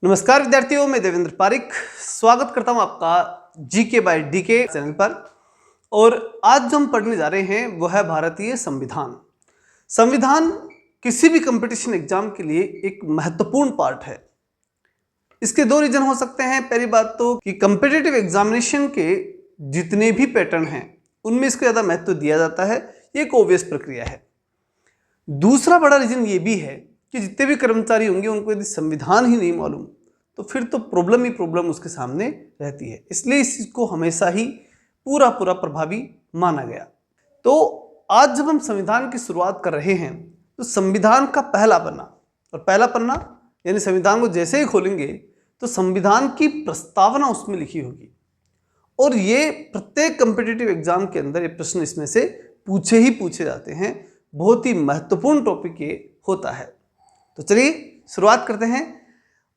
नमस्कार विद्यार्थियों, मैं देवेंद्र पारिक स्वागत करता हूं आपका जीके बाय डीके चैनल पर। और आज जो हम पढ़ने जा रहे हैं वो है भारतीय संविधान। संविधान किसी भी कंपटीशन एग्जाम के लिए एक महत्वपूर्ण पार्ट है। इसके दो रीजन हो सकते हैं। पहली बात तो कि कंपिटिटिव एग्जामिनेशन के जितने भी पैटर्न हैं उनमें इसको ज़्यादा महत्व दिया जाता है, ये एक ओबियस प्रक्रिया है। दूसरा बड़ा रीजन ये भी है कि जितने भी कर्मचारी होंगे उनको यदि संविधान ही नहीं मालूम तो फिर तो प्रॉब्लम ही प्रॉब्लम उसके सामने रहती है। इसलिए इस चीज को हमेशा ही पूरा प्रभावी माना गया। तो आज जब हम संविधान की शुरुआत कर रहे हैं तो संविधान का पहला पन्ना यानी संविधान को जैसे ही खोलेंगे तो संविधान की प्रस्तावना उसमें लिखी होगी। और ये प्रत्येक कॉम्पिटिटिव एग्जाम के अंदर ये प्रश्न इसमें से पूछे जाते हैं। बहुत ही महत्वपूर्ण टॉपिक ये होता है। तो चलिए शुरुआत करते हैं।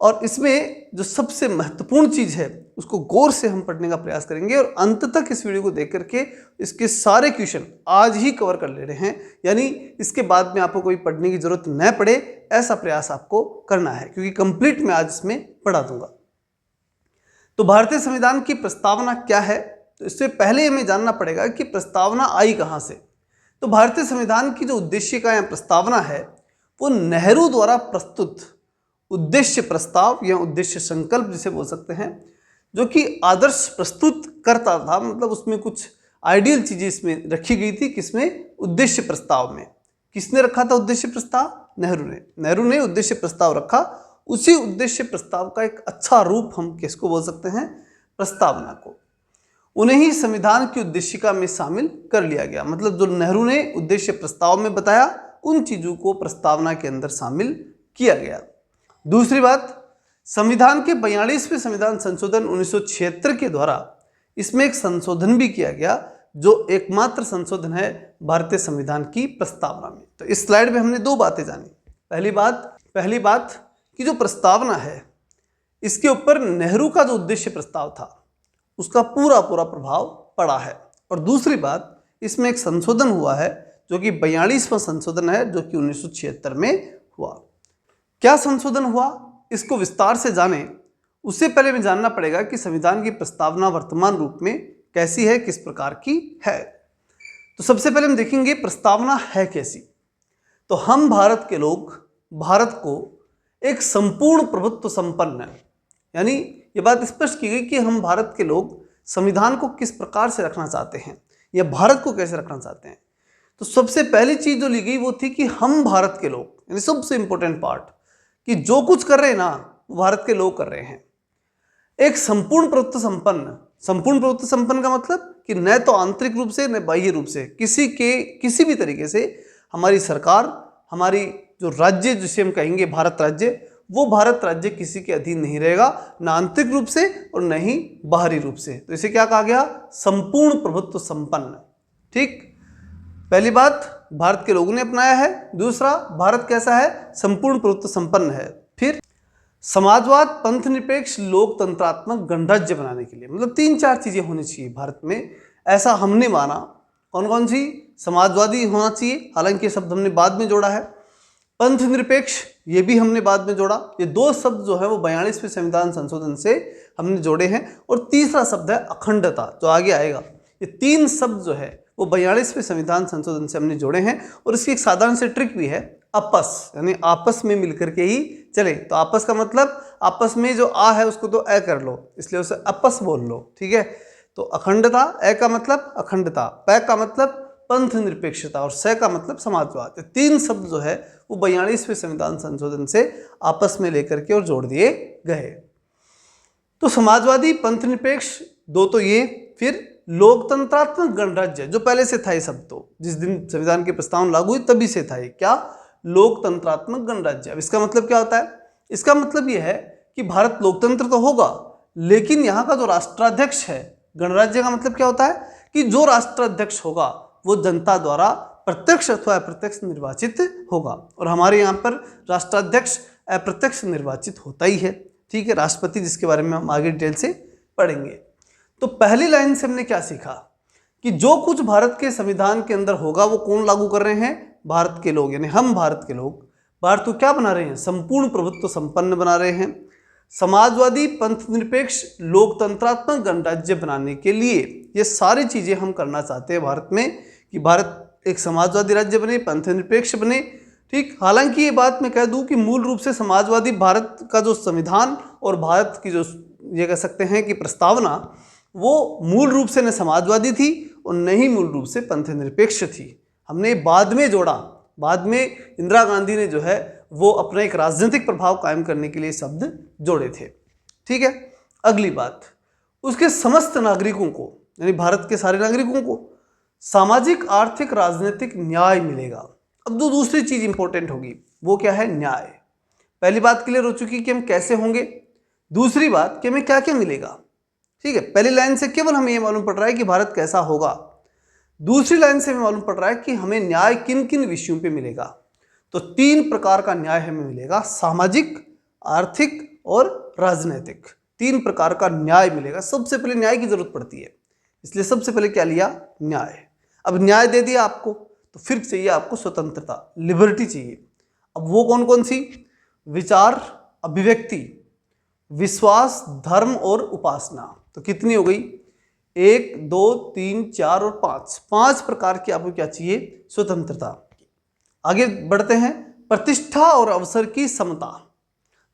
और इसमें जो सबसे महत्वपूर्ण चीज़ है उसको गौर से हम पढ़ने का प्रयास करेंगे और अंत तक इस वीडियो को देख करके इसके सारे क्वेश्चन आज ही कवर कर ले रहे हैं, यानी इसके बाद में आपको कोई पढ़ने की जरूरत न पड़े ऐसा प्रयास आपको करना है, क्योंकि कंप्लीट मैं आज इसमें पढ़ा दूंगा। तो भारतीय संविधान की प्रस्तावना क्या है, तो इससे पहले हमें जानना पड़ेगा कि प्रस्तावना आई कहाँ से। तो भारतीय संविधान की जो उद्देशिका या प्रस्तावना है वो नेहरू द्वारा प्रस्तुत उद्देश्य प्रस्ताव या उद्देश्य संकल्प जिसे बोल सकते हैं, जो कि आदर्श प्रस्तुत करता था। मतलब उसमें कुछ आइडियल चीजें इसमें रखी गई थी। किसमें? उद्देश्य प्रस्ताव में। किसने रखा था उद्देश्य प्रस्ताव? नेहरू ने उद्देश्य प्रस्ताव रखा। उसी उद्देश्य प्रस्ताव का एक अच्छा रूप हम किसको बोल सकते हैं? प्रस्तावना को। उन्हें ही संविधान की उद्देशिका में शामिल कर लिया गया। मतलब जो नेहरू ने उद्देश्य प्रस्ताव में बताया उन चीजों को प्रस्तावना के अंदर शामिल किया गया। दूसरी बात, संविधान के 42वें संविधान संशोधन 1976 के द्वारा इसमें एक संशोधन भी किया गया, जो एकमात्र संशोधन है भारतीय संविधान की प्रस्तावना में। तो इस स्लाइड में हमने दो बातें जानी। पहली बात कि जो प्रस्तावना है इसके ऊपर नेहरू का जो उद्देश्य प्रस्ताव था उसका पूरा प्रभाव पड़ा है। और दूसरी बात, इसमें एक संशोधन हुआ है जो कि 42वां संशोधन है, जो कि 1976 में हुआ। क्या संशोधन हुआ इसको विस्तार से जाने उससे पहले हमें जानना पड़ेगा कि संविधान की प्रस्तावना वर्तमान रूप में कैसी है, किस प्रकार की है। तो सबसे पहले हम देखेंगे प्रस्तावना है कैसी। तो हम भारत के लोग भारत को एक संपूर्ण प्रभुत्व संपन्न, यानी ये बात स्पष्ट की गई कि हम भारत के लोग संविधान को किस प्रकार से रखना चाहते हैं या भारत को कैसे रखना चाहते हैं। तो सबसे पहली चीज जो ली गई वो थी कि हम भारत के लोग, यानी सबसे इंपॉर्टेंट पार्ट, कि जो कुछ कर रहे हैं ना वो भारत के लोग कर रहे हैं। एक संपूर्ण प्रभुत्व संपन्न का मतलब कि न तो आंतरिक रूप से न बाह्य रूप से किसी भी तरीके से हमारी सरकार, हमारी जो राज्य जिसे हम कहेंगे भारत राज्य, वो भारत राज्य किसी के अधीन नहीं रहेगा, न आंतरिक रूप से और न ही बाहरी रूप से। तो इसे क्या कहा गया? संपूर्ण प्रभुत्व संपन्न। ठीक, पहली बात भारत के लोगों ने अपनाया है। दूसरा, भारत कैसा है? संपूर्ण प्रभुत्व संपन्न है। फिर समाजवाद, पंथ निरपेक्ष, लोकतंत्रात्मक गणराज्य बनाने के लिए मतलब 3-4 चीजें होनी चाहिए भारत में, ऐसा हमने माना। कौन कौन सी? समाजवादी होना चाहिए, हालांकि ये शब्द हमने बाद में जोड़ा है। पंथ निरपेक्ष, ये भी हमने बाद में जोड़ा। ये दो शब्द जो है वो 42वें संविधान संशोधन से हमने जोड़े हैं। और तीसरा शब्द है अखंडता, जो आगे आएगा। ये 3 शब्द जो है वो 42वें संविधान संशोधन से हमने जोड़े हैं। और इसकी एक साधारण से ट्रिक भी है, आपस, यानी आपस में मिलकर के ही चले। तो आपस का मतलब आपस में जो आ है उसको तो अ कर लो, इसलिए उसे आपस बोल लो। ठीक है, तो अखंडता, अ का मतलब अखंडता, प का मतलब पंथ निरपेक्षता और स का मतलब समाजवाद। ये 3 शब्द जो है वो 42वें संविधान संशोधन से आपस में लेकर के और जोड़ दिए गए। तो समाजवादी, पंथ निरपेक्ष, दो तो ये। फिर लोकतंत्रात्मक गणराज्य, जो पहले से था ये सब, तो जिस दिन संविधान की प्रस्तावना लागू हुई तभी से था ये। क्या? लोकतंत्रात्मक गणराज्य। अब इसका मतलब क्या होता है? इसका मतलब ये है कि भारत लोकतंत्र तो होगा, लेकिन यहाँ का जो राष्ट्राध्यक्ष है, गणराज्य का मतलब क्या होता है कि जो राष्ट्राध्यक्ष होगा वो जनता द्वारा प्रत्यक्ष अथवा अप्रत्यक्ष निर्वाचित होगा। और हमारे यहाँ पर राष्ट्राध्यक्ष अप्रत्यक्ष निर्वाचित होता ही है। ठीक है, राष्ट्रपति, जिसके बारे में हम आगे डिटेल से पढ़ेंगे। तो पहली लाइन से हमने क्या सीखा कि जो कुछ भारत के संविधान के अंदर होगा वो कौन लागू कर रहे हैं? भारत के लोग, यानी हम भारत के लोग भारत को क्या बना रहे हैं? संपूर्ण प्रभुत्व संपन्न बना रहे हैं। समाजवादी पंथ निरपेक्ष लोकतंत्रात्मक गणराज्य बनाने के लिए ये सारी चीज़ें हम करना चाहते हैं भारत में, कि भारत एक समाजवादी राज्य बने, पंथ निरपेक्ष बने। ठीक, हालांकि ये बात मैं कह दूं कि मूल रूप से समाजवादी भारत का जो संविधान और भारत की जो ये कह सकते हैं कि प्रस्तावना, वो मूल रूप से न समाजवादी थी और न ही मूल रूप से पंथ निरपेक्ष थी। हमने बाद में जोड़ा, बाद में इंदिरा गांधी ने जो है वो अपना एक राजनीतिक प्रभाव कायम करने के लिए शब्द जोड़े थे। ठीक है, अगली बात, उसके समस्त नागरिकों को, यानी भारत के सारे नागरिकों को सामाजिक आर्थिक राजनीतिक न्याय मिलेगा। अब जो दूसरी चीज इंपॉर्टेंट होगी वो क्या है? न्याय। पहली बात क्लियर हो चुकी कि हम कैसे होंगे, दूसरी बात कि हमें क्या क्या मिलेगा। ठीक है, पहली लाइन से केवल हमें यह मालूम पड़ रहा है कि भारत कैसा होगा, दूसरी लाइन से हमें मालूम पड़ रहा है कि हमें न्याय किन किन विषयों पे मिलेगा। तो 3 प्रकार का न्याय हमें मिलेगा, सामाजिक, आर्थिक और राजनीतिक। 3 प्रकार का न्याय मिलेगा। सबसे पहले न्याय की जरूरत पड़ती है, इसलिए सबसे पहले क्या लिया? न्याय। अब न्याय दे दिया आपको, तो फिर चाहिए आपको स्वतंत्रता, लिबर्टी चाहिए। अब वो कौन कौन सी? विचार, अभिव्यक्ति, विश्वास, धर्म और उपासना। तो कितनी हो गई? 1, 2, 3, 4 और 5, 5 प्रकार की आपको क्या चाहिए? स्वतंत्रता। आगे बढ़ते हैं, प्रतिष्ठा और अवसर की समता।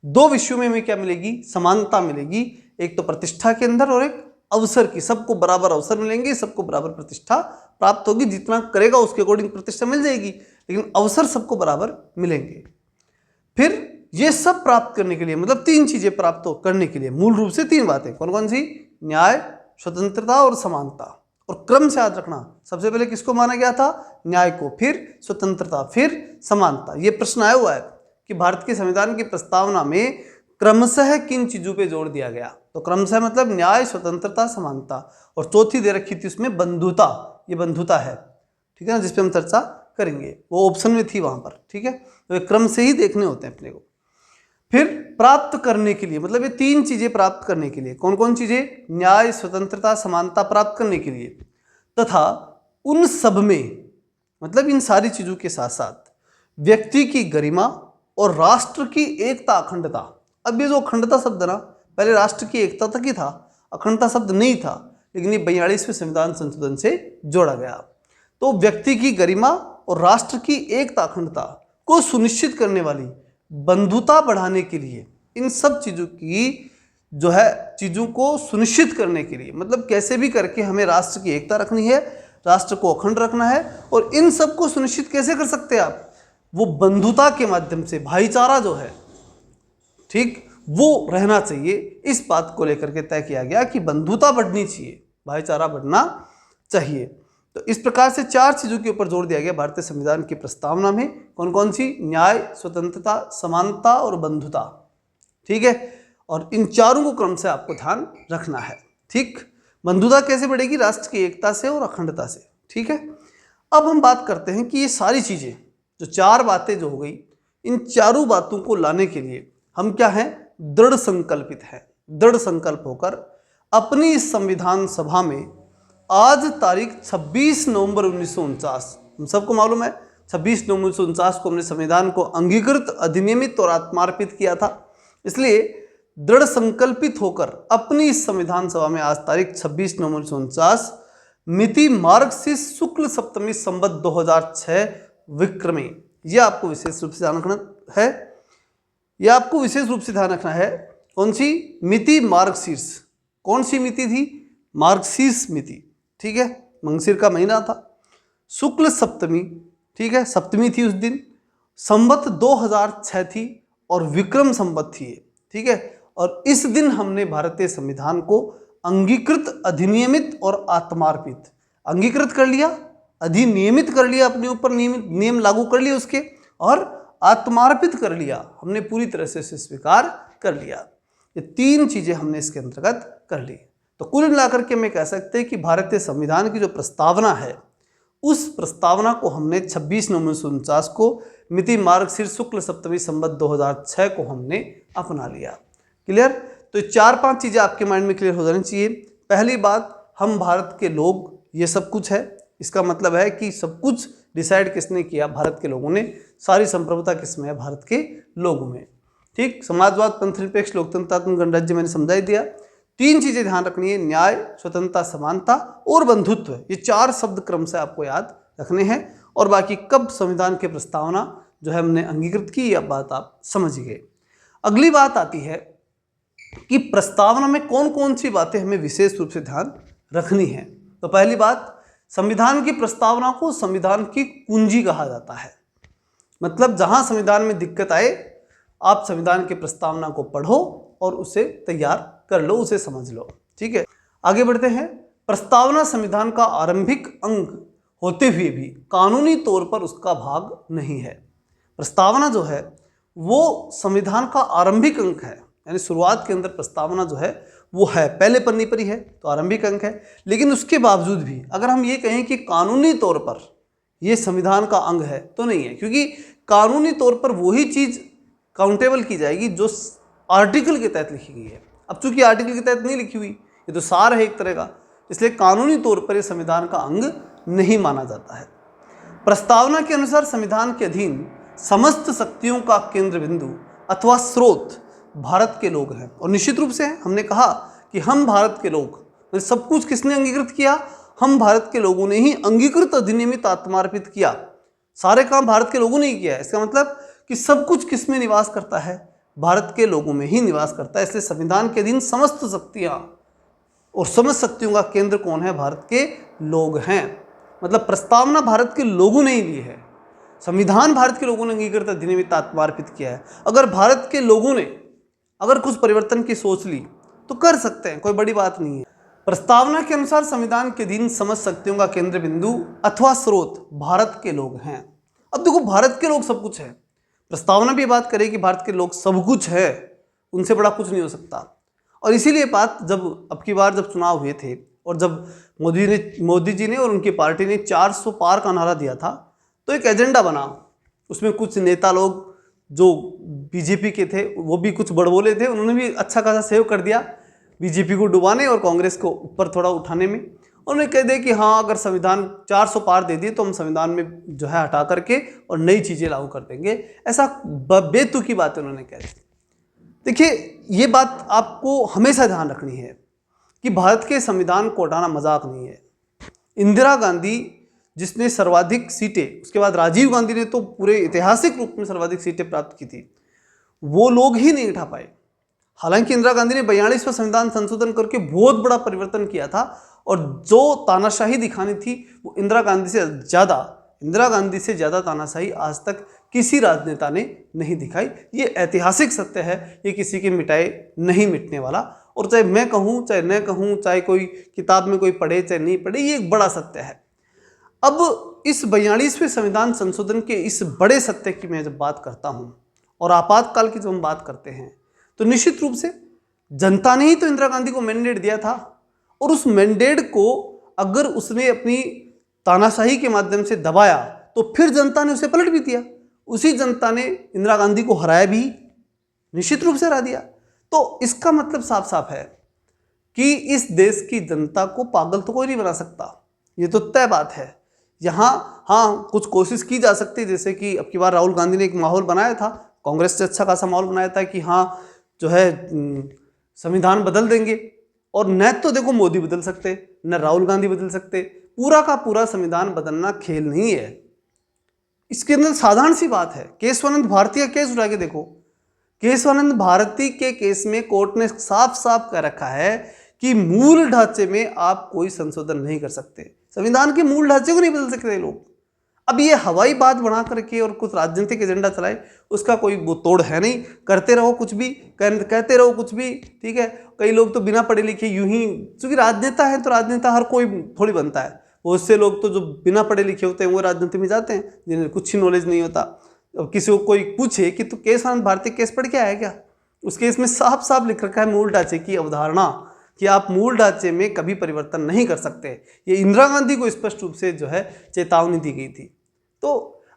2 विषयों में हमें क्या मिलेगी? समानता मिलेगी। एक तो प्रतिष्ठा के अंदर और एक अवसर की, सबको बराबर अवसर मिलेंगे, सबको बराबर प्रतिष्ठा प्राप्त होगी। जितना करेगा उसके अकॉर्डिंग प्रतिष्ठा मिल जाएगी, लेकिन अवसर सबको बराबर मिलेंगे। फिर ये सब प्राप्त करने के लिए, मतलब 3 चीजें प्राप्त करने के लिए मूल रूप से 3 बातें, कौन कौन सी? न्याय, स्वतंत्रता और समानता। और क्रम से याद रखना, सबसे पहले किसको माना गया था? न्याय को, फिर स्वतंत्रता, फिर समानता। ये प्रश्न आया हुआ है कि भारत के संविधान की प्रस्तावना में क्रमशः किन चीजों पे जोर दिया गया। तो क्रमशः मतलब न्याय, स्वतंत्रता, समानता, और चौथी दे रखी थी उसमें बंधुता। ये बंधुता है, ठीक है ना, जिसपे हम चर्चा करेंगे, वो ऑप्शन में थी वहां पर। ठीक है, तो ये क्रम से ही देखने होते हैं अपने को। फिर प्राप्त करने के लिए, मतलब ये 3 चीजें प्राप्त करने के लिए, कौन कौन चीजें? न्याय, स्वतंत्रता, समानता प्राप्त करने के लिए, तथा उन सब में, मतलब इन सारी चीजों के साथ साथ व्यक्ति की गरिमा और राष्ट्र की एकता, अखंडता। अब ये जो अखंडता शब्द ना, पहले राष्ट्र की एकता तक ही था, अखंडता शब्द नहीं था, लेकिन ये 42वें संविधान संशोधन से जोड़ा गया। तो व्यक्ति की गरिमा और राष्ट्र की एकता, अखंडता को सुनिश्चित करने वाली बंधुता बढ़ाने के लिए, इन सब चीजों की जो है चीजों को सुनिश्चित करने के लिए, मतलब कैसे भी करके हमें राष्ट्र की एकता रखनी है, राष्ट्र को अखंड रखना है। और इन सब को सुनिश्चित कैसे कर सकते हैं आप? वो बंधुता के माध्यम से, भाईचारा जो है, ठीक, वो रहना चाहिए। इस बात को लेकर के तय किया गया कि बंधुता बढ़नी चाहिए, भाईचारा बढ़ना चाहिए। तो इस प्रकार से 4 चीजों के ऊपर जोर दिया गया भारतीय संविधान की प्रस्तावना में। कौन कौन सी? न्याय, स्वतंत्रता, समानता और बंधुता। ठीक है, और इन चारों को क्रम से आपको ध्यान रखना है। ठीक, बंधुता कैसे बढ़ेगी? राष्ट्र की एकता से और अखंडता से। ठीक है, अब हम बात करते हैं कि ये सारी चीजें, जो 4 बातें जो हो गई, इन चारों बातों को लाने के लिए हम क्या हैं? दृढ़ संकल्पित हैं। दृढ़ संकल्प होकर अपनी इस संविधान सभा में आज तारीख 26 नवंबर 1949, हम सबको मालूम है 26 नवंबर 1949 को हमने संविधान को अंगीकृत, अधिनियमित और आत्मार्पित किया था। इसलिए दृढ़ संकल्पित होकर अपनी इस संविधान सभा में आज तारीख 26 नवंबर 1949 मिति मार्गशीर्ष शुक्ल सप्तमी संवत 2006 विक्रमी, यह आपको विशेष रूप से ध्यान रखना है। यह आपको विशेष रूप से ध्यान रखना है। कौन सी? मिति मार्गशीर्ष। कौन सी मिति थी? मार्गशीर्ष मिति। ठीक है, मंगशीर का महीना था, शुक्ल सप्तमी, ठीक है, सप्तमी थी उस दिन, संवत 2006 थी और विक्रम संवत थी। ठीक है, और इस दिन हमने भारतीय संविधान को अंगीकृत, अधिनियमित और आत्मार्पित, अंगीकृत कर लिया, अधिनियमित कर लिया, अपने ऊपर नियम लागू कर लिए उसके, और आत्मार्पित कर लिया, हमने पूरी तरह से इसे स्वीकार कर लिया। ये 3 चीजें हमने इसके अंतर्गत कर ली। तो कुल मिलाकर के मैं कह सकते हैं कि भारतीय संविधान की जो प्रस्तावना है, उस प्रस्तावना को हमने 26 नवंबर 1949 को मिति मार्गशीर्ष शुक्ल सप्तमी संवत 2006 को हमने अपना लिया। क्लियर? तो 4-5 चीजें आपके माइंड में क्लियर हो जानी चाहिए। पहली बात, हम भारत के लोग, ये सब कुछ है, इसका मतलब है कि सब कुछ डिसाइड किसने किया? भारत के लोगों ने। सारी संप्रभुता किसमें है? भारत के लोगों में। ठीक, समाजवाद, पंथ निरपेक्ष, लोकतंत्रात्मक गणराज्य मैंने समझा ही दिया। 3 चीजें ध्यान रखनी है, न्याय, स्वतंत्रता, समानता और बंधुत्व। ये 4 शब्द क्रम से आपको याद रखने हैं। और बाकी कब संविधान की प्रस्तावना जो है हमने अंगीकृत की, यह बात आप समझ गए। अगली बात आती है कि प्रस्तावना में कौन कौन सी बातें हमें विशेष रूप से ध्यान रखनी है। तो पहली बात, संविधान की प्रस्तावना को संविधान की कुंजी कहा जाता है। मतलब जहां संविधान में दिक्कत आए, आप संविधान की प्रस्तावना को पढ़ो और उसे तैयार कर लो, उसे समझ लो। ठीक है, आगे बढ़ते हैं। प्रस्तावना संविधान का आरंभिक अंग होते हुए भी कानूनी तौर पर उसका भाग नहीं है। प्रस्तावना जो है वो संविधान का आरंभिक अंग है, यानी शुरुआत के अंदर प्रस्तावना जो है वो है, पहले पन्ने पर ही है तो आरंभिक अंग है। लेकिन उसके बावजूद भी अगर हम ये कहें कि कानूनी तौर पर ये संविधान का अंग है तो नहीं है, क्योंकि कानूनी तौर पर वही चीज काउंटेबल की जाएगी जो आर्टिकल के तहत लिखी गई है। अब चूंकि आर्टिकल के तहत नहीं लिखी हुई, ये तो सार है एक तरह का, इसलिए कानूनी तौर पर यह संविधान का अंग नहीं माना जाता है। प्रस्तावना के अनुसार संविधान के अधीन समस्त शक्तियों का केंद्र बिंदु अथवा स्रोत भारत के लोग हैं। और निश्चित रूप से हमने कहा कि हम भारत के लोग, सब कुछ किसने अंगीकृत किया? हम भारत के लोगों ने ही अंगीकृत अधिनियमित आत्मार्पित किया। सारे काम भारत के लोगों ने ही किया है। इसका मतलब कि सब कुछ किस में निवास करता है? भारत के लोगों में ही निवास करता है। इसलिए संविधान के अधीन समस्त शक्तियां और समस्त शक्तियों का केंद्र कौन है? भारत के लोग हैं। मतलब प्रस्तावना भारत के लोगों ने ही ली है, संविधान भारत के लोगों ने अंगीकृत अधिनियमित आत्मार्पित किया है। अगर भारत के लोगों ने अगर कुछ परिवर्तन की सोच ली तो कर सकते हैं, कोई बड़ी बात नहीं है। प्रस्तावना के अनुसार संविधान के अधीन समस्त शक्तियों का केंद्र बिंदु अथवा स्रोत भारत के लोग हैं। अब देखो, भारत के लोग सब कुछ है, प्रस्तावना भी बात करे कि भारत के लोग सब कुछ है, उनसे बड़ा कुछ नहीं हो सकता। और इसीलिए बात जब अब की बार जब चुनाव हुए थे और जब मोदी जी ने और उनकी पार्टी ने 400 पार का नारा दिया था, तो एक एजेंडा बना। उसमें कुछ नेता लोग जो बीजेपी के थे वो भी कुछ बड़बोले थे, उन्होंने भी अच्छा खासा सहयोग कर दिया बीजेपी को डुबाने और कांग्रेस को ऊपर थोड़ा उठाने में। उन्होंने कह दिया कि हाँ, अगर संविधान 400 पार दे दिए तो हम संविधान में जो है हटा करके और नई चीज़ें लागू कर देंगे। ऐसा बेतुकी बातें उन्होंने कह दी। देखिए, ये बात आपको हमेशा ध्यान रखनी है कि भारत के संविधान को हटाना मजाक नहीं है। इंदिरा गांधी जिसने सर्वाधिक सीटें, उसके बाद राजीव गांधी ने तो पूरे ऐतिहासिक रूप में सर्वाधिक सीटें प्राप्त की थी, वो लोग ही नहीं उठा पाए। हालांकि इंदिरा गांधी ने 42वां संविधान संशोधन करके बहुत बड़ा परिवर्तन किया था और जो तानाशाही दिखानी थी वो इंदिरा गांधी से ज़्यादा तानाशाही आज तक किसी राजनेता ने नहीं दिखाई। ये ऐतिहासिक सत्य है, ये किसी के मिटाए नहीं मिटने वाला। और चाहे मैं कहूँ चाहे न कहूँ, चाहे कोई किताब में कोई पढ़े चाहे नहीं पढ़े, ये एक बड़ा सत्य है। अब इस 42वें संविधान संशोधन के इस बड़े सत्य की मैं जब बात करता हूँ और आपातकाल की जब हम बात करते हैं, तो निश्चित रूप से जनता ने ही तो इंदिरा गांधी को मैंडेट दिया था। और उस मैंडेट को अगर उसने अपनी तानाशाही के माध्यम से दबाया तो फिर जनता ने उसे पलट भी दिया। उसी जनता ने इंदिरा गांधी को हराया भी, निश्चित रूप से हरा दिया। तो इसका मतलब साफ साफ है कि इस देश की जनता को पागल तो कोई नहीं बना सकता, ये तो तय बात है। यहाँ हाँ, कुछ कोशिश की जा सकती है, जैसे कि अब की बार राहुल गांधी ने एक माहौल बनाया था, कांग्रेस से अच्छा खासा माहौल बनाया था कि हाँ जो है संविधान बदल देंगे। और न तो देखो मोदी बदल सकते, न राहुल गांधी बदल सकते, पूरा का पूरा संविधान बदलना खेल नहीं है। इसके अंदर साधारण सी बात है, केशवानंद भारती का केस उठा के देखो। केशवानंद भारती के केस में कोर्ट ने साफ साफ कह रखा है कि मूल ढांचे में आप कोई संशोधन नहीं कर सकते, संविधान के मूल ढांचे को नहीं बदल सकते लोग। अब ये हवाई बात बना करके और कुछ राजनीतिक एजेंडा चलाए, उसका कोई वो तोड़ है नहीं। करते रहो कुछ भी, कहते रहो कुछ भी, ठीक है। कई लोग तो बिना पढ़े लिखे यूं ही, क्योंकि राजनेता है तो राजनेता हर कोई थोड़ी बनता है। बहुत से लोग तो जो बिना पढ़े लिखे होते हैं वो राजनीति में जाते हैं, जिन्हें कुछ ही नॉलेज नहीं होता। अब किसी को कोई पूछे कि तू केशवानंद भारती केस पढ़ के आया क्या, उस केस में साफ साफ लिख रखा है मूल ढांचे की अवधारणा कि आप मूल ढांचे में कभी परिवर्तन नहीं कर सकते। ये इंदिरा गांधी को स्पष्ट रूप से जो है चेतावनी दी गई थी। तो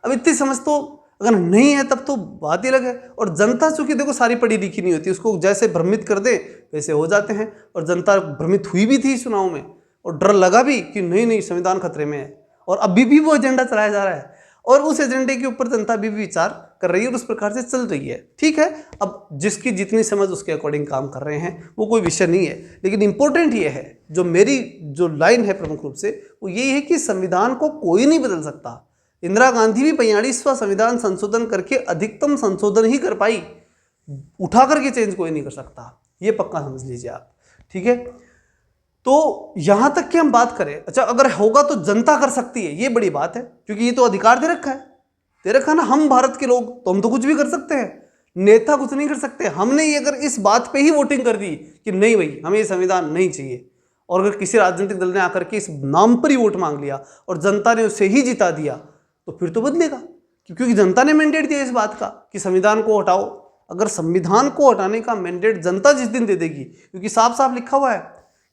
अब इतनी समझ तो अगर नहीं है तब तो बात ही अलग है। और जनता चूंकि देखो सारी पढ़ी लिखी नहीं होती, उसको जैसे भ्रमित कर दे वैसे हो जाते हैं। और जनता भ्रमित हुई भी थी चुनाव में और डर लगा भी कि नहीं नहीं संविधान खतरे में है, और अभी भी वो एजेंडा चलाया जा रहा है। और उस एजेंडे के ऊपर जनता भी विचार कर रही है और उस प्रकार से चल रही है। ठीक है, अब जिसकी जितनी समझ उसके अकॉर्डिंग काम कर रहे हैं, वो कोई विषय नहीं है। लेकिन इंपॉर्टेंट ये है, जो लाइन है प्रमुख रूप से, वो यही है कि संविधान को कोई नहीं बदल सकता। इंदिरा गांधी भी 42वां संविधान संशोधन करके अधिकतम संशोधन ही कर पाई, उठा करके चेंज कोई नहीं कर सकता, ये पक्का समझ लीजिए आप। ठीक है, तो यहां तक कि हम बात करें, अच्छा अगर होगा तो जनता कर सकती है, ये बड़ी बात है, क्योंकि ये तो अधिकार दे रखा है ना। हम भारत के लोग तो हम तो कुछ भी कर सकते हैं, नेता कुछ नहीं कर सकते। हमने ये अगर इस बात पे ही वोटिंग कर दी कि नहीं भाई हमें ये संविधान नहीं चाहिए, और अगर किसी राजनीतिक दल ने आकर के इस नाम पर ही वोट मांग लिया और जनता ने उसे ही जिता दिया, तो फिर तो बदलेगा, क्योंकि जनता ने मैंडेट दिया इस बात का कि संविधान को हटाओ। अगर संविधान को हटाने का मैंडेट जनता जिस दिन दे देगी, क्योंकि साफ साफ लिखा हुआ है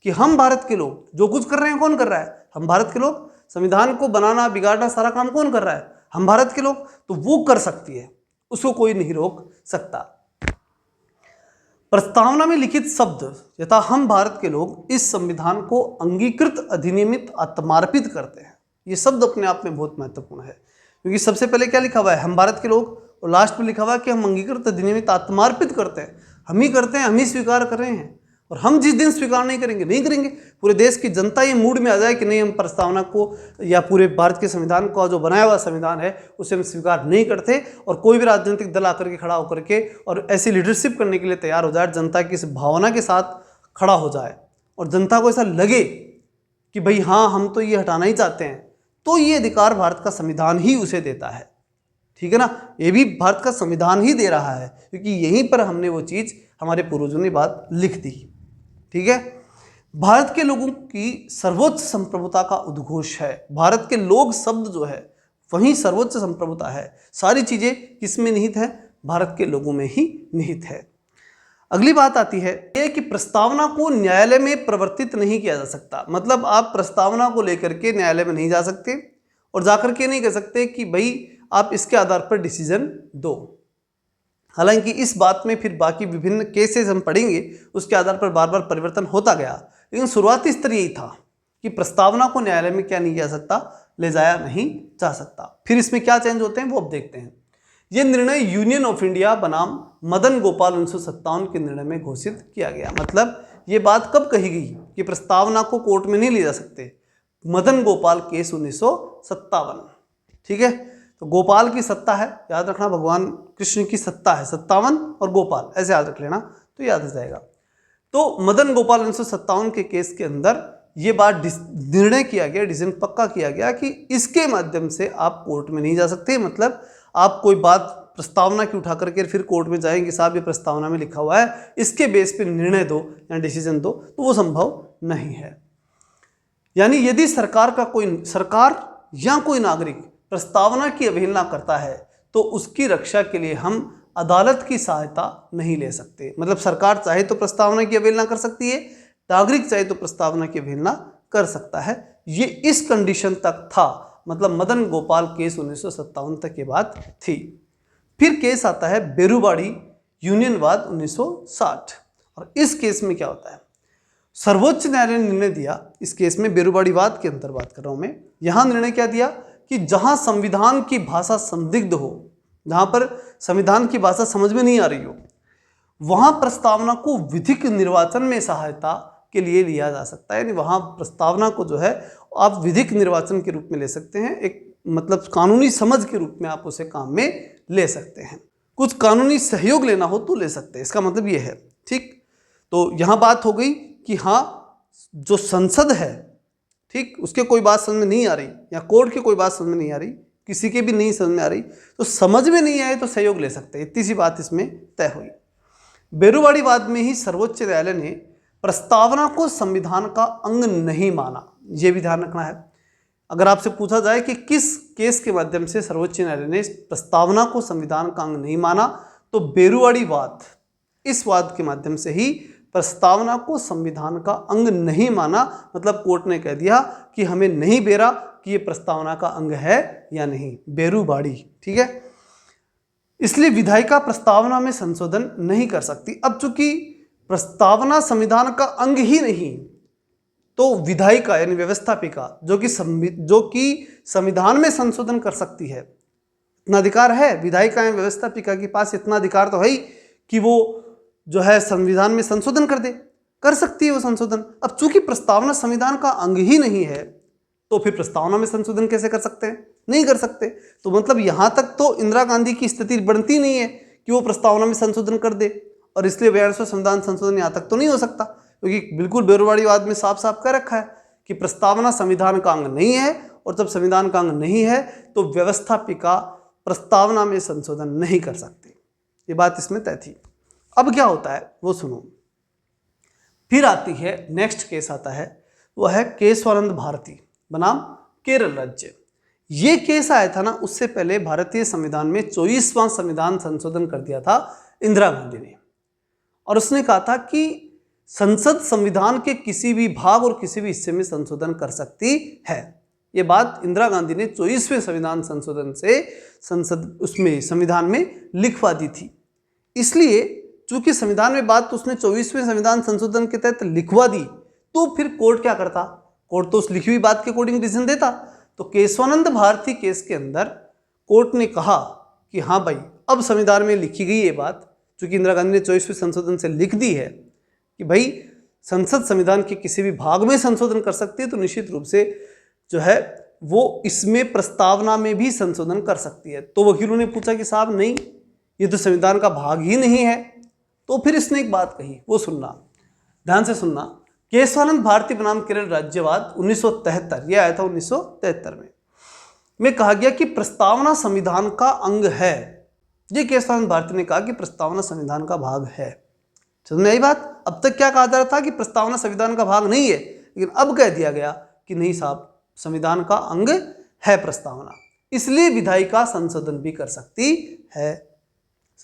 कि हम भारत के लोग जो कुछ कर रहे हैं, कौन कर रहा है? हम भारत के लोग। संविधान को बनाना बिगाड़ना सारा काम कौन कर रहा है? हम भारत के लोग। तो वो कर सकती है, उसको कोई नहीं रोक सकता। प्रस्तावना में लिखित शब्द यथा हम भारत के लोग इस संविधान को अंगीकृत अधिनियमित आत्मार्पित करते हैं, ये शब्द अपने आप में बहुत महत्वपूर्ण है, क्योंकि सबसे पहले क्या लिखा हुआ है? हम भारत के लोग, और लास्ट में लिखा हुआ है कि हम अंगीकृत अधिनियमित आत्मार्पित करते हैं। हम ही करते हैं, हम ही स्वीकार कर रहे हैं, और हम जिस दिन स्वीकार नहीं करेंगे, नहीं करेंगे, पूरे देश की जनता ये मूड में आ जाए कि नहीं हम प्रस्तावना को या पूरे भारत के संविधान का जो बनाया हुआ संविधान है उसे हम स्वीकार नहीं करते, और कोई भी राजनीतिक दल आकर के खड़ा होकर के और ऐसी लीडरशिप करने के लिए तैयार हो जाए, जनता की इस भावना के साथ खड़ा हो जाए और जनता को ऐसा लगे कि भाई हाँ हम तो ये हटाना ही चाहते हैं, तो ये अधिकार भारत का संविधान ही उसे देता है। ठीक है ना, ये भी भारत का संविधान ही दे रहा है, क्योंकि यहीं पर हमने वो चीज़, हमारे पूर्वजों ने बात लिख दी। ठीक है, भारत के लोगों की सर्वोच्च संप्रभुता का उद्घोष है। भारत के लोग शब्द जो है वही सर्वोच्च संप्रभुता है। सारी चीजें किसमें निहित है? भारत के लोगों में ही निहित है। अगली बात आती है ये कि प्रस्तावना को न्यायालय में प्रवर्तित नहीं किया जा सकता। मतलब आप प्रस्तावना को लेकर के न्यायालय में नहीं जा सकते और जाकर के नहीं कह सकते कि भाई आप इसके आधार पर डिसीजन दो। हालांकि इस बात में फिर बाकी विभिन्न केसेस हम पढ़ेंगे, उसके आधार पर बार बार परिवर्तन होता गया, लेकिन शुरुआती स्तर यही था कि प्रस्तावना को न्यायालय में क्या नहीं किया सकता, ले जाया नहीं जा सकता। फिर इसमें क्या चेंज होते हैं वो अब देखते हैं। यह निर्णय यूनियन ऑफ इंडिया बनाम मदन गोपाल 1957 के निर्णय में घोषित किया गया। मतलब ये बात कब कही गई कि प्रस्तावना को कोर्ट में नहीं ले जा सकते? मदन गोपाल केस 1957। ठीक है, तो गोपाल की सत्ता है, याद रखना, भगवान कृष्ण की सत्ता है 57 और गोपाल, ऐसे याद रख लेना तो याद हो जाएगा। तो मदन गोपाल 1957 के केस के अंदर ये बात निर्णय किया गया, डिसीजन पक्का किया गया कि इसके माध्यम से आप कोर्ट में नहीं जा सकते। मतलब आप कोई बात प्रस्तावना की उठा करके फिर कोर्ट में जाएंगे, साहब ये प्रस्तावना में लिखा हुआ है, इसके बेस पे निर्णय दो या डिसीजन दो, तो वो संभव नहीं है। यानी यदि सरकार या कोई नागरिक प्रस्तावना की अवहेलना करता है तो उसकी रक्षा के लिए हम अदालत की सहायता नहीं ले सकते। मतलब सरकार चाहे तो प्रस्तावना की अवहेलना कर सकती है, नागरिक चाहे तो प्रस्तावना की अवहेलना कर सकता है। ये इस कंडीशन तक था, मतलब मदन गोपाल केस 1957 तक की बात थी। फिर केस आता है बेरुवाड़ी यूनियनवाद 1960, और इस केस में क्या होता है? सर्वोच्च न्यायालय ने निर्णय दिया, इस केस में बेरुवाड़ीवाद के अंदर बात कर रहा हूं मैं, यहां निर्णय क्या दिया कि जहां संविधान की भाषा संदिग्ध हो, जहां पर संविधान की भाषा समझ में नहीं आ रही हो, वहां प्रस्तावना को विधिक निर्वाचन में सहायता के लिए लिया जा सकता है। यानी वहां प्रस्तावना को जो है आप विधिक निर्वाचन के रूप में ले सकते हैं, एक मतलब कानूनी समझ के रूप में आप उसे काम में ले सकते हैं। कुछ कानूनी सहयोग लेना हो तो ले सकते हैं, इसका मतलब ये है। ठीक, तो यहां बात हो गई कि हाँ जो संसद है, ठीक, उसके कोई बात समझ में नहीं आ रही या कोर्ट की कोई बात समझ में नहीं आ रही, किसी के भी नहीं समझ में आ रही, तो समझ में नहीं आए तो सहयोग ले सकते हैं। इतनी सी बात इसमें तय हुई। बेरुवाड़ीवाद में ही सर्वोच्च न्यायालय ने प्रस्तावना को संविधान का अंग नहीं माना। यह भी ध्यान रखना है। अगर आपसे पूछा जाए कि किस केस के माध्यम से सर्वोच्च न्यायालय ने प्रस्तावना को संविधान का अंग नहीं माना, तो बेरुवाड़ीवाद, इस वाद के माध्यम से ही प्रस्तावना को संविधान का अंग नहीं माना। मतलब कोर्ट ने कह दिया कि हमें नहीं बेरा कि ये प्रस्तावना का अंग है या नहीं, बेरुवाड़ी। ठीक है, इसलिए विधायिका प्रस्तावना में संशोधन नहीं कर सकती। अब चूंकि प्रस्तावना संविधान का अंग ही नहीं, तो विधायिका यानी व्यवस्थापिका जो कि संविधान में संशोधन कर सकती है, इतना अधिकार है, विधायिका एवं व्यवस्थापिका के पास इतना अधिकार तो है ही कि वो जो है संविधान में संशोधन कर सकती है वो संशोधन। अब चूंकि प्रस्तावना संविधान का अंग ही नहीं है तो फिर प्रस्तावना में संशोधन कैसे कर सकते हैं? नहीं कर सकते। तो मतलब यहां तक तो इंदिरा गांधी की स्थिति बनती नहीं है कि वो प्रस्तावना में संशोधन कर दे, और इसलिए 42वां संविधान संशोधन यहां तक तो नहीं हो सकता, क्योंकि बिल्कुल बेरोवाड़ीवाद में साफ साफ कह रखा है कि प्रस्तावना संविधान का अंग नहीं है, और जब संविधान का अंग नहीं है तो व्यवस्थापिका प्रस्तावना में संशोधन नहीं कर सकती। ये बात इसमें तय थी। अब क्या होता है वो सुनो। फिर आती है नेक्स्ट केस आता है, वो है केशवानंद भारती बनाम केरल राज्य। ये केस आया था ना, उससे पहले भारतीय संविधान में 24वां संविधान संशोधन कर दिया था इंदिरा गांधी ने, और उसने कहा था कि संसद संविधान के किसी भी भाग और किसी भी हिस्से में संशोधन कर सकती है। ये बात इंदिरा गांधी ने 24वें संविधान संशोधन से संविधान में लिखवा दी थी। इसलिए चूंकि संविधान में बात उसने 24वें संविधान संशोधन के तहत लिखवा दी, तो फिर कोर्ट क्या करता? कोर्ट तो उस लिखी हुई बात के अकॉर्डिंग डिसीजन देता। तो केशवानंद भारती केस के अंदर कोर्ट ने कहा कि हाँ भाई, अब संविधान में लिखी गई ये बात, चूंकि इंदिरा गांधी ने 24वें संशोधन से लिख दी है कि भाई संसद संविधान के किसी भी भाग में संशोधन कर सकती है, तो निश्चित रूप से जो है वो इसमें प्रस्तावना में भी संशोधन कर सकती है। तो वकीलों ने पूछा कि साहब नहीं, ये तो संविधान का भाग ही नहीं है। तो फिर इसने एक बात कही, वो सुनना, ध्यान से सुनना। केशवानंद भारती बनाम केरल राज्यवाद 1973, यह आया था 1973 में कहा गया कि प्रस्तावना संविधान का अंग है। ये केशवानंद भारती ने कहा कि प्रस्तावना संविधान का भाग है। समझ में आई बात? अब तक क्या कहा जा रहा था कि प्रस्तावना संविधान का भाग नहीं है, लेकिन अब कह दिया गया कि नहीं साहब, संविधान का अंग है प्रस्तावना, इसलिए विधायिका संशोधन भी कर सकती है।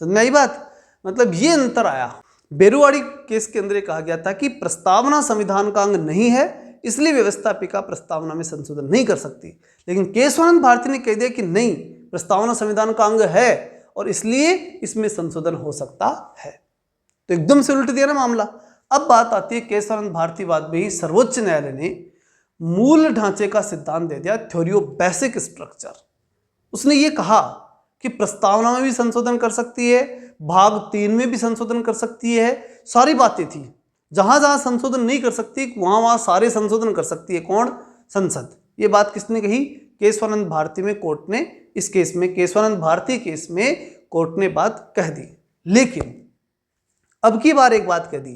समझ में आई बात? मतलब ये अंतर आया। बेरुवाड़ी केस के अंदर कहा गया था कि प्रस्तावना संविधान का अंग नहीं है, इसलिए व्यवस्थापिका प्रस्तावना में संशोधन नहीं कर सकती। लेकिन केशवानंद भारती ने कह दिया कि नहीं, प्रस्तावना संविधान का अंग है और इसलिए इसमें संशोधन हो सकता है। तो एकदम से उल्ट दिया ना मामला। अब बात आती है केशवानंद भारती बाद में ही सर्वोच्च न्यायालय ने मूल ढांचे का सिद्धांत दे दिया, थ्योरी ऑफ बेसिक स्ट्रक्चर। उसने ये कहा कि प्रस्तावना में भी संशोधन कर सकती है, भाग 3 में भी संशोधन कर सकती है, सारी बातें थी। जहां जहां संशोधन नहीं कर सकती वहां वहां सारे संशोधन कर सकती है। कौन? संसद। ये बात किसने कही? केशवानंद भारती में कोर्ट ने, इस केस में केशवानंद भारती केस में कोर्ट ने बात कह दी। लेकिन अब की बार एक बात कह दी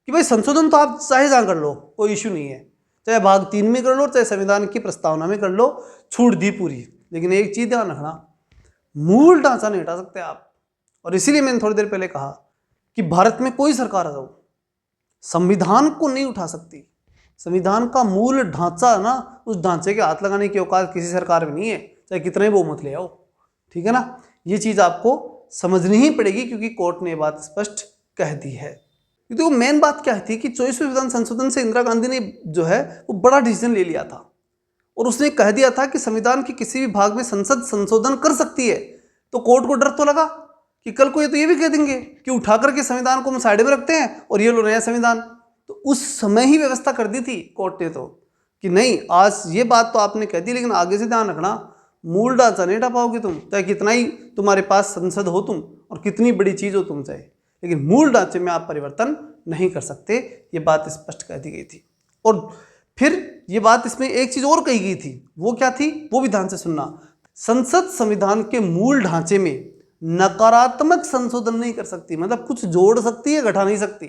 कि भाई संशोधन तो आप चाहे जहां कर लो, कोई इश्यू नहीं है, चाहे भाग 3 में कर लो, चाहे संविधान की प्रस्तावना में कर लो, छूट दी पूरी। लेकिन एक चीज ध्यान रखना, मूल ढांचा नहीं हटा सकते आप। और इसीलिए मैंने थोड़ी देर पहले कहा कि भारत में कोई सरकार आ जाओ, संविधान को नहीं उठा सकती। संविधान का मूल ढांचा ना, उस ढांचे के हाथ लगाने की औकात किसी सरकार में नहीं है, चाहे कितने बहुमत ले आओ। ठीक है ना? ये चीज आपको समझनी ही पड़ेगी, क्योंकि कोर्ट ने ये बात स्पष्ट कह दी है। देखो मेन बात क्या थी कि 24वें विधान संशोधन से इंदिरा गांधी ने जो है वो बड़ा डिसीजन ले लिया था, और उसने कह दिया था कि संविधान के किसी भी भाग में संसद संशोधन कर सकती है। तो कोर्ट को डर तो लगा कि कल को ये तो ये भी कह देंगे कि उठा करके संविधान को हम साइड में रखते हैं और ये लो नया संविधान। तो उस समय ही व्यवस्था कर दी थी कोर्ट ने तो कि नहीं, आज ये बात तो आपने कह दी, लेकिन आगे से ध्यान रखना, मूल ढांचा नहीं हटा पाओगे तुम, चाहे कितना ही तुम्हारे पास संसद हो तुम और कितनी बड़ी चीज हो तुम चाहे, लेकिन मूल ढांचे में आप परिवर्तन नहीं कर सकते। ये बात स्पष्ट कह दी गई थी। और फिर ये बात इसमें एक चीज और कही गई थी, वो क्या थी? वो भी ध्यान से सुनना। संसद संविधान के मूल ढांचे में नकारात्मक संशोधन नहीं कर सकती, मतलब कुछ जोड़ सकती है, घटा नहीं सकती।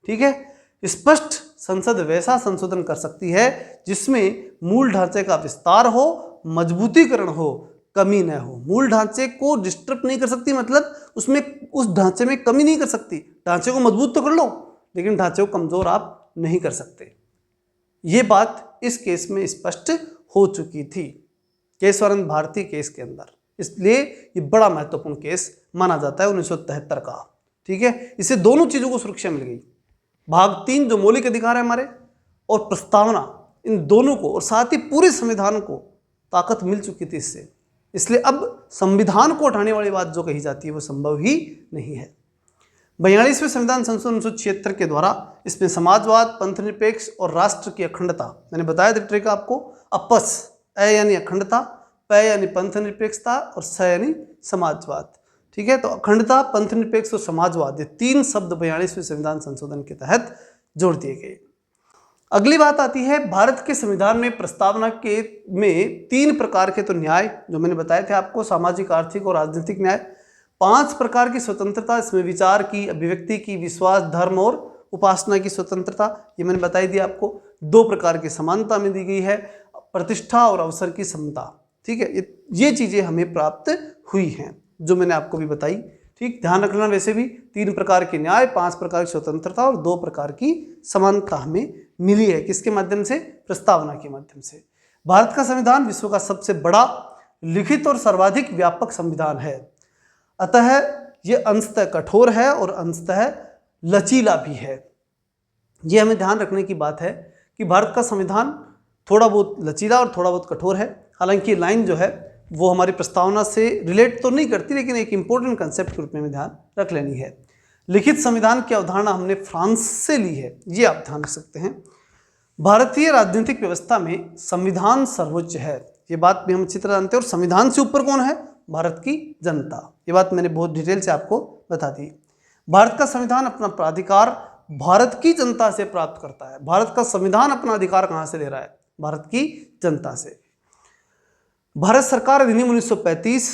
ठीक है? स्पष्ट संसद वैसा संशोधन कर सकती है जिसमें मूल ढांचे का विस्तार हो, मजबूतीकरण हो, कमी न हो। मूल ढांचे को डिस्टर्ब नहीं कर सकती, मतलब उसमें उस ढांचे में कमी नहीं कर सकती। ढांचे को मजबूत तो कर लो, लेकिन ढांचे को कमजोर आप नहीं कर सकते। ये बात इस केस में स्पष्ट हो चुकी थी, केशवानंद भारती केस के अंदर। इसलिए ये बड़ा महत्वपूर्ण केस माना जाता है 1973 का। ठीक है? इससे दोनों चीजों को सुरक्षा मिल गई, भाग 3 जो मौलिक अधिकार है हमारे, और प्रस्तावना, इन दोनों को, और साथ ही पूरे संविधान को ताकत मिल चुकी थी इससे। इसलिए अब संविधान को हटाने वाली बात जो कही जाती है वो संभव ही नहीं है। 42वें संविधान संशोधन 1976 के द्वारा इसमें समाजवाद, पंथनिरपेक्ष और राष्ट्र की अखंडता, मैंने बताया था ट्रिक आपको, अपस, यानी अखंडता, प यानी पंथ निरपेक्षता और स यानी समाजवाद। ठीक है, तो अखंडता, पंथ निरपेक्ष और समाजवाद, ये 3 शब्द 42वें संविधान संशोधन के तहत जोड़ दिए गए। अगली बात आती है भारत के संविधान में प्रस्तावना के में 3 प्रकार के तो न्याय जो मैंने बताए थे आपको, सामाजिक, आर्थिक और राजनीतिक न्याय। 5 प्रकार की स्वतंत्रता, इसमें विचार की, अभिव्यक्ति की, विश्वास, धर्म और उपासना की स्वतंत्रता, ये मैंने बताई दी आपको। 2 प्रकार की समानता में दी गई है, प्रतिष्ठा और अवसर की समता। ठीक है, ये चीजें हमें प्राप्त हुई हैं जो मैंने आपको भी बताई। ठीक, ध्यान रखना, वैसे भी 3 प्रकार के न्याय, 5 प्रकार की स्वतंत्रता और 2 प्रकार की समानता हमें मिली है। किसके माध्यम से? प्रस्तावना के माध्यम से। भारत का संविधान विश्व का सबसे बड़ा, लिखित और सर्वाधिक व्यापक संविधान है। अतः यह अंशतः कठोर है और अंशतः लचीला भी है। यह हमें ध्यान रखने की बात है कि भारत का संविधान थोड़ा बहुत लचीला और थोड़ा बहुत कठोर है। हालांकि लाइन जो है वो हमारी प्रस्तावना से रिलेट तो नहीं करती, लेकिन एक इंपॉर्टेंट कंसेप्ट के रूप में ध्यान रख लेनी है। लिखित संविधान की अवधारणा हमने फ्रांस से ली है, ये आप ध्यान रख सकते हैं। भारतीय राजनीतिक व्यवस्था में संविधान सर्वोच्च है, ये बात भी हम अच्छी तरह जानते हैं। और संविधान से ऊपर कौन है? भारत की जनता। ये बात मैंने बहुत डिटेल से आपको बता दी। भारत का संविधान अपना प्राधिकार भारत की जनता से प्राप्त करता है। भारत का संविधान अपना अधिकार कहां से ले रहा है? भारत की जनता से। भारत सरकार अधिनियम 1935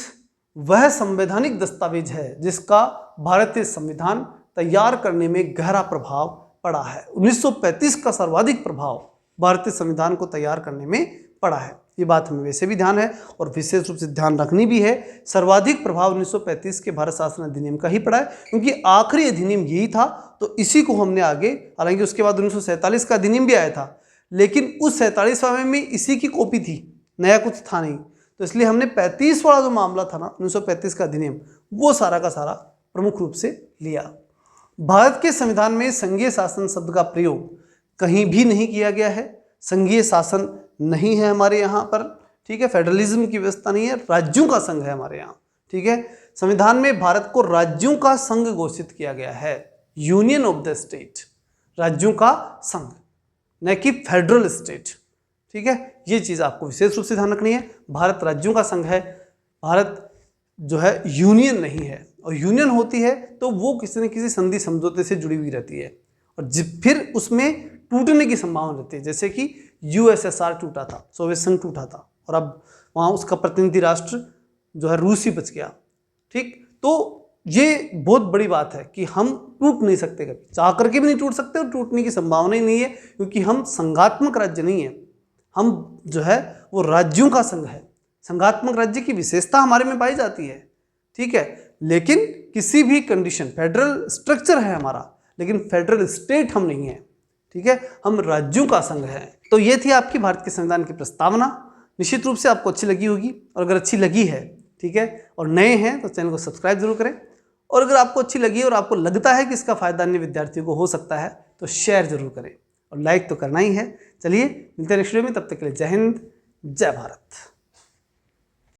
वह संवैधानिक दस्तावेज है जिसका भारतीय संविधान तैयार करने में गहरा प्रभाव पड़ा है। 1935 का सर्वाधिक प्रभाव भारतीय संविधान को तैयार करने में पड़ा है। ये बात हमें वैसे भी ध्यान है और विशेष रूप से ध्यान रखनी भी है। सर्वाधिक प्रभाव 1935 के भारत शासन अधिनियम का ही पड़ा है, क्योंकि आखिरी अधिनियम यही था, तो इसी को हमने आगे, हालांकि उसके बाद 1947 का अधिनियम भी आया था, लेकिन उस 47वां में इसी की कॉपी थी, नया कुछ था नहीं। तो इसलिए हमने 35 वाला जो मामला था ना, 1935 का अधिनियम, वो सारा का सारा प्रमुख रूप से लिया। भारत के संविधान में संघीय शासन शब्द का प्रयोग कहीं भी नहीं किया गया है। संघीय शासन नहीं है हमारे यहाँ पर। ठीक है, फेडरलिज्म की व्यवस्था नहीं है, राज्यों का संघ है हमारे यहाँ। ठीक है, संविधान में भारत को राज्यों का संघ घोषित किया गया है, यूनियन ऑफ द स्टेट, राज्यों का संघ, न कि फेडरल स्टेट। ठीक है, ये चीज आपको विशेष रूप से ध्यान रखनी है। भारत राज्यों का संघ है, भारत जो है यूनियन नहीं है। और यूनियन होती है तो वो किसी न किसी संधि समझौते से जुड़ी हुई रहती है, और फिर उसमें टूटने की संभावना रहती है। जैसे कि यूएसएसआर टूटा था, सोवियत संघ टूटा था, और अब वहाँ उसका प्रतिनिधि राष्ट्र जो है रूस ही बच गया। ठीक, तो ये बहुत बड़ी बात है कि हम टूट नहीं सकते, कभी चाह करके भी नहीं टूट सकते, और टूटने की संभावना ही नहीं है, क्योंकि हम संघात्मक राज्य नहीं है। हम जो है वो राज्यों का संघ है। संघात्मक राज्य की विशेषता हमारे में पाई जाती है। ठीक है, लेकिन किसी भी कंडीशन, फेडरल स्ट्रक्चर है हमारा, लेकिन फेडरल स्टेट हम नहीं है। ठीक है, हम राज्यों का संघ है। तो ये थी आपकी भारत के संविधान की प्रस्तावना। निश्चित रूप से आपको अच्छी लगी होगी, और अगर अच्छी लगी है, ठीक है, और नए हैं तो चैनल को सब्सक्राइब जरूर करें। और अगर आपको अच्छी लगी और आपको लगता है कि इसका फायदा अन्य विद्यार्थियों को हो सकता है तो शेयर जरूर करें, और लाइक तो करना ही है। चलिए मिलते हैं नेक्स्ट वीडियो में, तब तक के लिए जय हिंद, जय भारत।